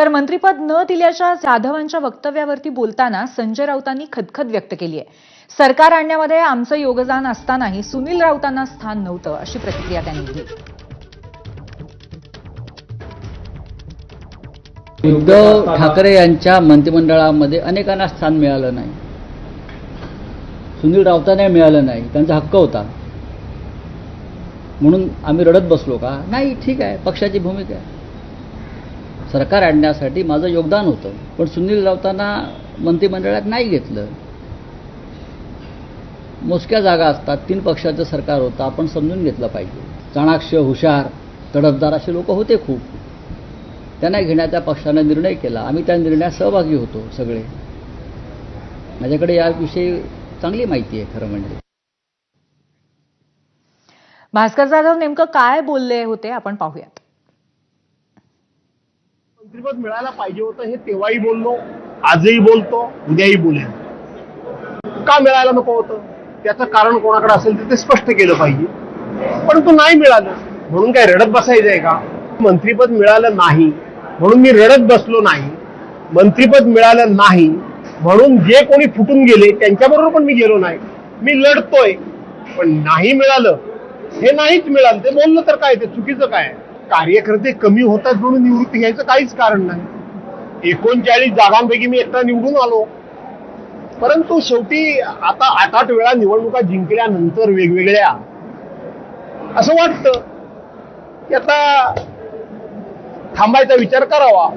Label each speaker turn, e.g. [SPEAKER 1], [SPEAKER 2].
[SPEAKER 1] तर मंत्रिपद न दिल्याच्या जाधवांच्या वक्तव्यावरती बोलताना संजय राऊतांनी खदखद व्यक्त केली आहे। सरकार आणण्यामध्ये आमचं योगदान असतानाही सुनील राऊतांना स्थान नव्हतं, अशी प्रतिक्रिया त्यांनी दिली।
[SPEAKER 2] उद्धव ठाकरे यांच्या मंत्रिमंडळामध्ये अनेकांना स्थान मिळालं नाही, सुनील राऊतांना मिळालं नाही, त्यांचा हक्क होता म्हणून आम्ही रडत बसलो का? नाही, ठीक आहे, पक्षाची भूमिका आहे, सरकार आणण्यासाठी माझं योगदान होतं, पण सुनील राऊतांना मंत्रिमंडळात नाही घेतलं। मोजक्या जागा असतात, 3 पक्षाचं सरकार होतं, आपण समजून घेतलं पाहिजे। चाणाक्ष, हुशार, तडफदार असे लोक होते खूप, त्यांना घेण्याचा पक्षाने निर्णय केला, आम्ही त्या निर्णयात सहभागी होतो सगळे। माझ्याकडे याविषयी चांगली माहिती आहे खरं म्हणजे।
[SPEAKER 1] भास्कर जाधव नेमकं काय बोलले होते आपण पाहूयात।
[SPEAKER 3] मंत्रिपद मिळायला पाहिजे होतं हे तेव्हाही बोललो, आजही बोलतो, उद्याही बोलेन। का मिळायला नको होतं त्याचं कारण कोणाकडे असेल तर ते स्पष्ट केलं पाहिजे, परंतु नाही मिळालं म्हणून काय रडत बसायचंय का? मंत्रिपद मिळालं नाही म्हणून मी रडत बसलो नाही, मंत्रिपद मिळालं नाही म्हणून जे कोणी फुटून गेले त्यांच्याबरोबर पण मी गेलो नाही। मी लढतोय, पण नाही मिळालं हे नाहीच मिळालं ते बोललं तर काय, ते चुकीचं काय? कार्यकर्ते कमी होतात म्हणून निवृत्ती घ्यायचं काहीच कारण नाही। 39 जागांपैकी मी एकटा निवडून आलो, परंतु शेवटी आता 8-8 वेळा निवडणुका जिंकल्यानंतर वेगवेगळ्या असं वाटतं की आता थांबायचा विचार करावा।